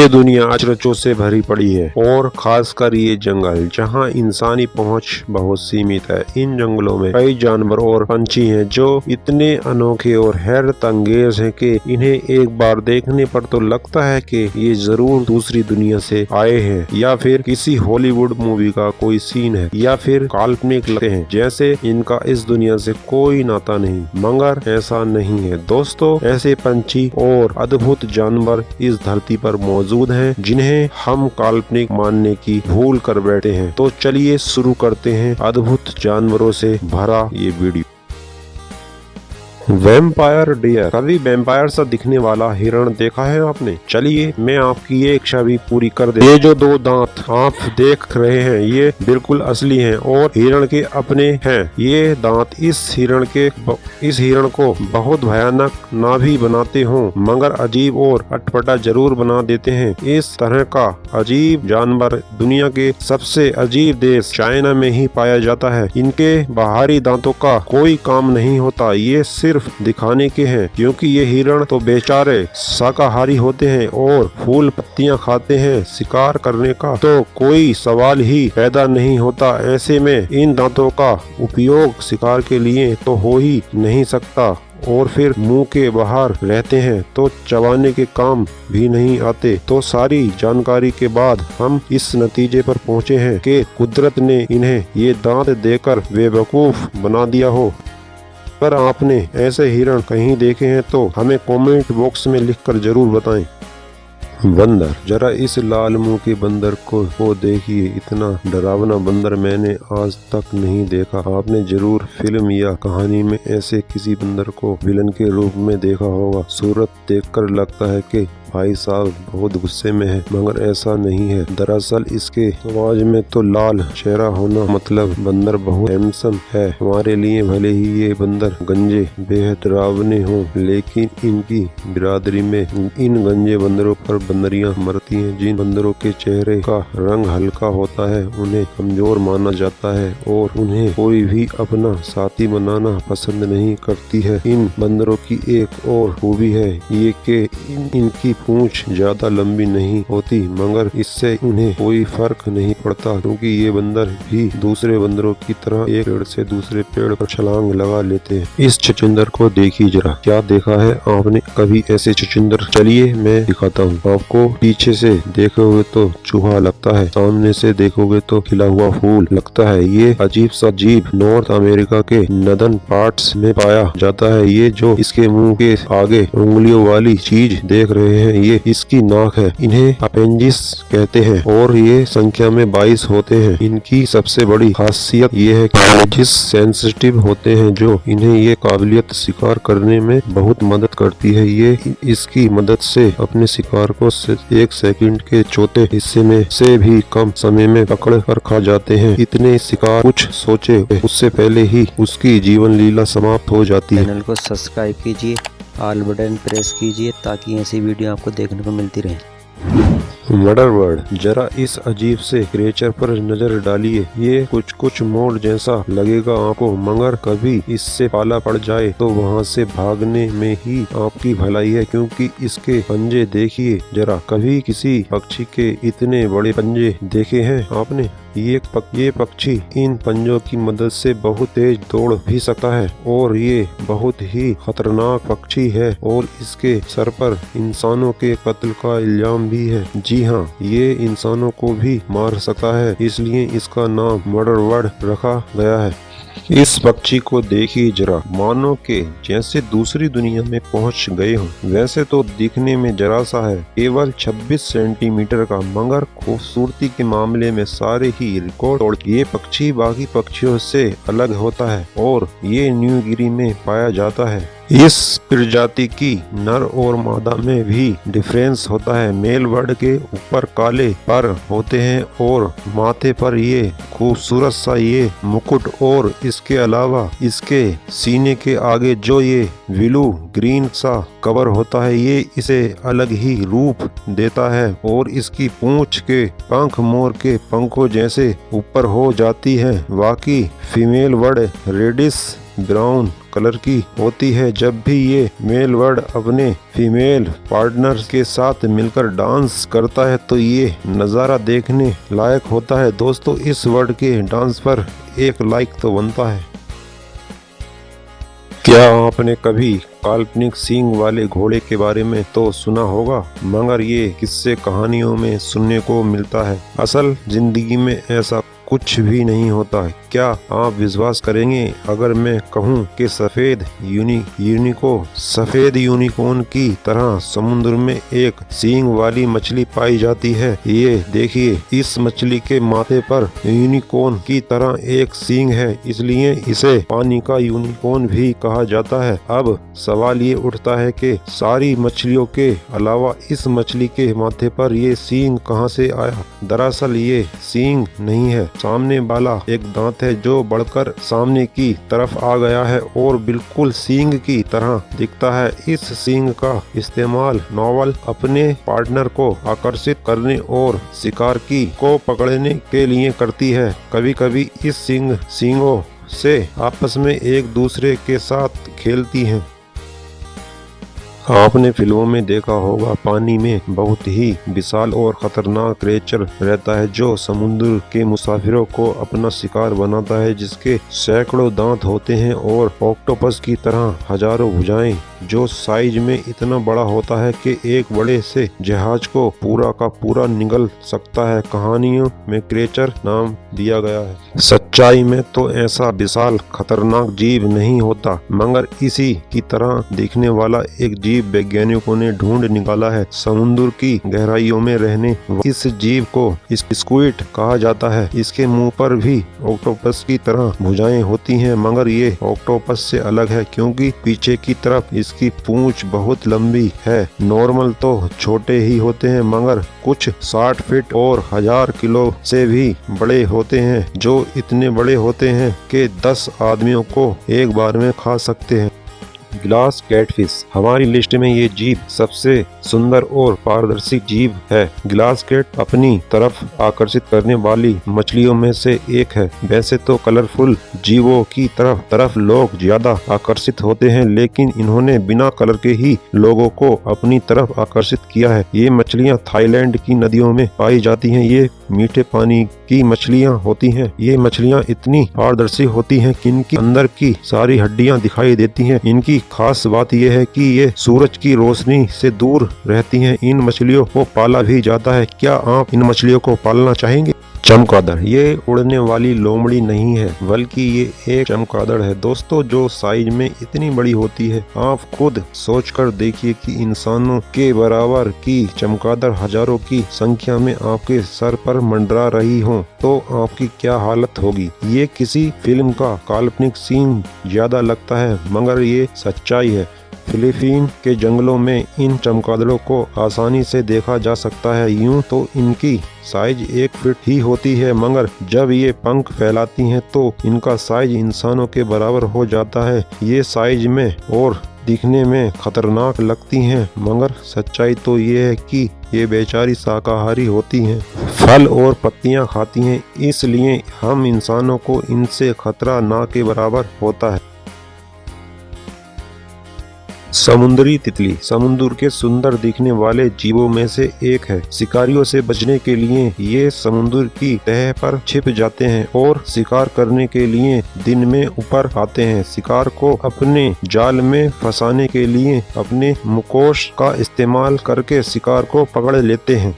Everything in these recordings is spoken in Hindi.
ये दुनिया अचरजों से भरी पड़ी है और खासकर ये जंगल जहाँ इंसानी पहुँच बहुत सीमित है। इन जंगलों में कई जानवर और पंछी हैं जो इतने अनोखे और हैरत अंगेज हैं कि इन्हें एक बार देखने पर तो लगता है कि ये जरूर दूसरी दुनिया से आए हैं या फिर किसी हॉलीवुड मूवी का कोई सीन है या फिर काल्पनिक लगते हैं, जैसे इनका इस दुनिया से कोई नाता नहीं। मगर ऐसा नहीं है दोस्तों, ऐसे पंछी और अद्भुत जानवर इस धरती पर मौजूद हैं जिन्हें हम काल्पनिक मानने की भूल कर बैठे हैं। तो चलिए शुरू करते हैं अद्भुत जानवरों से भरा ये वीडियो। वैम्पायर डियर, कभी वैम्पायर सा दिखने वाला हिरण देखा है आपने? चलिए मैं आपकी ये इच्छा भी पूरी कर दे। ये जो दो दांत आप देख रहे हैं ये बिल्कुल असली हैं और हिरण के अपने हैं। ये दांत इस हिरण को बहुत भयानक ना भी बनाते हों मगर अजीब और अटपटा जरूर बना देते हैं। इस तरह का अजीब जानवर दुनिया के सबसे अजीब देश चाइना में ही पाया जाता है। इनके बाहरी दांतों का कोई काम नहीं होता, ये सिर्फ दिखाने के हैं, क्योंकि ये हिरण तो बेचारे शाकाहारी होते हैं और फूल पत्तियां खाते हैं। शिकार करने का तो कोई सवाल ही पैदा नहीं होता। ऐसे में इन दांतों का उपयोग शिकार के लिए तो हो ही नहीं सकता और फिर मुंह के बाहर रहते हैं तो चबाने के काम भी नहीं आते। तो सारी जानकारी के बाद हम इस नतीजे पर पहुँचे हैं कि कुदरत ने इन्हें ये दांत देकर बेवकूफ बना दिया हो। अगर आपने ऐसे हिरण कहीं देखे हैं तो हमें कमेंट बॉक्स में लिखकर जरूर बताएं। बंदर, जरा इस लाल मुंह के बंदर को देखिए। इतना डरावना बंदर मैंने आज तक नहीं देखा। आपने जरूर फिल्म या कहानी में ऐसे किसी बंदर को विलन के रूप में देखा होगा। सूरत देखकर लगता है कि भाई साहब बहुत गुस्से में है, मगर ऐसा नहीं है। दरअसल इसके आवाज में तो लाल चेहरा होना मतलब बंदर बहुत हैंडसम है। हमारे लिए भले ही ये बंदर गंजे बेहद डरावने हों, लेकिन इनकी बिरादरी में इन गंजे बंदरों पर बंदरियां मरती हैं। जिन बंदरों के चेहरे का रंग हल्का होता है उन्हें कमजोर माना जाता है और उन्हें कोई भी अपना साथी बनाना पसंद नहीं करती है। इन बंदरों की एक और खूबी है ये कि इनकी पूंछ ज्यादा लंबी नहीं होती, मगर इससे उन्हें कोई फर्क नहीं पड़ता, क्योंकि ये बंदर भी दूसरे बंदरों की तरह एक पेड़ से दूसरे पेड़ पर छलांग लगा लेते हैं। इस छछूंदर को देखिए जरा, क्या देखा है आपने कभी ऐसे छछूंदर? चलिए मैं दिखाता हूँ आपको। पीछे से देखोगे तो चूहा लगता है, सामने से देखोगे तो खिला हुआ फूल लगता है। ये अजीब सा जीव नॉर्थ अमेरिका के नदन पार्ट्स में पाया जाता है। ये जो इसके मुंह के आगे उंगलियों वाली चीज देख रहे हैं ये इसकी नाक है। इन्हें अपेंडिक्स कहते हैं और ये संख्या में 22 होते हैं। इनकी सबसे बड़ी खासियत ये है कि जिस सेंसिटिव होते हैं जो इन्हें ये काबिलियत शिकार करने में बहुत मदद करती है। ये इसकी मदद से अपने शिकार को सिर्फ 1 सेकंड के चौथे हिस्से में से भी कम समय में पकड़ कर खा जाते हैं। इतने शिकार कुछ सोचे उससे पहले ही उसकी जीवन लीला समाप्त हो जाती है। चैनल को सब्सक्राइब कीजिए, ऑल बटन प्रेस कीजिए ताकि ऐसी वीडियो आपको देखने को मिलती रहे। मर्डर बर्ड, जरा इस अजीब से क्रिएचर पर नजर डालिए। ये कुछ मोड़ जैसा लगेगा आपको, मगर कभी इससे पाला पड़ जाए तो वहाँ से भागने में ही आपकी भलाई है, क्योंकि इसके पंजे देखिए जरा। कभी किसी पक्षी के इतने बड़े पंजे देखे हैं आपने? ये पक्षी इन पंजों की मदद से बहुत तेज दौड़ भी सकता है और ये बहुत ही खतरनाक पक्षी है और इसके सर पर इंसानों के कत्ल का इल्जाम भी है। जी हाँ, ये इंसानों को भी मार सकता है, इसलिए इसका नाम मर्डर बर्ड रखा गया है। इस पक्षी को देखिए जरा, मानो के जैसे दूसरी दुनिया में पहुंच गए हो। वैसे तो दिखने में जरा सा है, केवल 26 सेंटीमीटर का, मगर खूबसूरती के मामले में सारे ही रिकॉर्ड तोड़। ये पक्षी बाकी पक्षियों से अलग होता है और ये न्यू गिनी में पाया जाता है। इस प्रजाति की नर और मादा में भी डिफरेंस होता है। मेल बर्ड के ऊपर काले पर होते हैं और माथे पर ये खूबसूरत सा ये मुकुट, और इसके अलावा इसके सीने के आगे जो ये ब्लू ग्रीन सा कवर होता है ये इसे अलग ही रूप देता है। और इसकी पूंछ के पंख मोर के पंखों जैसे ऊपर हो जाती है। बाकी female bird reddish brown colour की होती है। जब भी ये मेल बर्ड अपने फीमेल पार्टनर के साथ मिलकर डांस करता है तो ये नज़ारा देखने लायक होता है। दोस्तों, इस बर्ड के डांस पर एक लाइक तो बनता है। क्या आपने कभी काल्पनिक सींग वाले घोड़े के बारे में तो सुना होगा, मगर ये किस्से कहानियों में सुनने को मिलता है। असल जिंदगी में ऐसा कुछ भी नहीं होता है। क्या आप विश्वास करेंगे अगर मैं कहूँ कि सफेद यूनिकॉर्न की तरह समुद्र में एक सींग वाली मछली पाई जाती है। ये देखिए, इस मछली के माथे पर यूनिकॉर्न की तरह एक सींग है, इसलिए इसे पानी का यूनिकॉर्न भी कहा जाता है। अब सवाल ये उठता है कि सारी मछलियों के अलावा इस मछली के माथे पर ये सींग कहाँ से आया। दरअसल ये सींग नहीं है, सामने वाला एक दांत है जो बढ़कर सामने की तरफ आ गया है और बिल्कुल सींग की तरह दिखता है। इस सींग का इस्तेमाल नॉवल अपने पार्टनर को आकर्षित करने और शिकार को पकड़ने के लिए करती है। कभी कभी इस सींगों से आपस में एक दूसरे के साथ खेलती हैं। आपने फिल्मों में देखा होगा, पानी में बहुत ही विशाल और खतरनाक क्रिएचर रहता है जो समुद्र के मुसाफिरों को अपना शिकार बनाता है, जिसके सैकड़ों दांत होते हैं और ऑक्टोपस की तरह हजारों भुजाएं, जो साइज में इतना बड़ा होता है कि एक बड़े से जहाज को पूरा का पूरा निगल सकता है। कहानियों में क्रिएचर नाम दिया गया है। सच्चाई में तो ऐसा विशाल खतरनाक जीव नहीं होता, मगर इसी की तरह दिखने वाला एक जीव वैज्ञानिकों ने ढूंढ निकाला है। समुद्र की गहराइयों में रहने इस जीव को स्क्विड कहा जाता है। इसके मुंह पर भी ऑक्टोपस की तरह भुजाएं होती हैं, मगर ये ऑक्टोपस से अलग है क्योंकि पीछे की तरफ इसकी पूंछ बहुत लंबी है। नॉर्मल तो छोटे ही होते हैं, मगर कुछ 60 फीट और 1000 किलो से भी बड़े होते हैं, जो इतने बड़े होते हैं कि 10 आदमियों को एक बार में खा सकते हैं। ग्लास कैटफिश, हमारी लिस्ट में ये जीव सबसे सुंदर और पारदर्शी जीव है। ग्लास कैट अपनी तरफ आकर्षित करने वाली मछलियों में से एक है। वैसे तो कलरफुल जीवों की तरफ लोग ज्यादा आकर्षित होते हैं, लेकिन इन्होंने बिना कलर के ही लोगों को अपनी तरफ आकर्षित किया है। ये मछलियाँ थाईलैंड की नदियों में पाई जाती हैं। ये मीठे पानी की मछलियाँ होती हैं। ये मछलियाँ इतनी पारदर्शी होती हैं कि इनकी अंदर की सारी हड्डियाँ दिखाई देती हैं। इनकी खास बात यह है कि ये सूरज की रोशनी से दूर रहती हैं। इन मछलियों को पाला भी जाता है। क्या आप इन मछलियों को पालना चाहेंगे? चमगादड़, ये उड़ने वाली लोमड़ी नहीं है, बल्कि ये एक चमगादड़ है दोस्तों, जो साइज में इतनी बड़ी होती है। आप खुद सोचकर देखिए कि इंसानों के बराबर की चमगादड़ हजारों की संख्या में आपके सर पर मंडरा रही हो तो आपकी क्या हालत होगी। ये किसी फिल्म का काल्पनिक सीन ज्यादा लगता है, मगर ये सच्चाई है। फिलीपीन के जंगलों में इन चमगादड़ों को आसानी से देखा जा सकता है। यूं तो इनकी साइज 1 फीट ही होती है, मगर जब ये पंख फैलाती हैं तो इनका साइज इंसानों के बराबर हो जाता है। ये साइज में और दिखने में खतरनाक लगती हैं, मगर सच्चाई तो ये है कि ये बेचारी शाकाहारी होती हैं, फल और पत्तियां खाती हैं, इसलिए हम इंसानों को इनसे खतरा ना के बराबर होता है। समुद्री तितली समुद्र के सुंदर दिखने वाले जीवों में से एक है। शिकारियों से बचने के लिए ये समुद्र की तह पर छिप जाते हैं और शिकार करने के लिए दिन में ऊपर आते हैं। शिकार को अपने जाल में फंसाने के लिए अपने मुखौश का इस्तेमाल करके शिकार को पकड़ लेते हैं।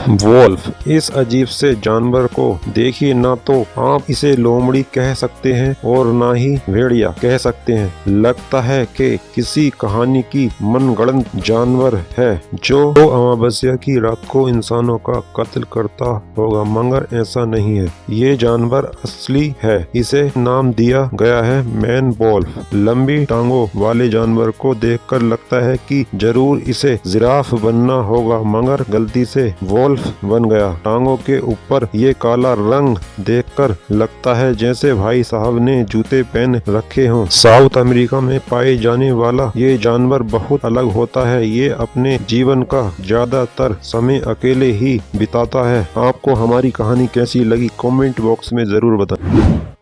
वोल्फ, इस अजीब से जानवर को देखिए, ना तो आप इसे लोमड़ी कह सकते हैं और ना ही भेड़िया कह सकते हैं। लगता है कि किसी कहानी की मनगढ़ंत जानवर है जो अमावस्या की रात को इंसानों का कत्ल करता होगा, मगर ऐसा नहीं है। ये जानवर असली है। इसे नाम दिया गया है मैन वोल्फ। लंबी टांगों वाले जानवर को देखकर लगता है कि जरूर इसे जिराफ बनना होगा, मगर गलती से वोल्फ बन गया। टांगों के ऊपर ये काला रंग देखकर लगता है जैसे भाई साहब ने जूते पहन रखे हों। साउथ अमेरिका में पाए जाने वाला ये जानवर बहुत अलग होता है। ये अपने जीवन का ज्यादातर समय अकेले ही बिताता है। आपको हमारी कहानी कैसी लगी कमेंट बॉक्स में जरूर बताएं।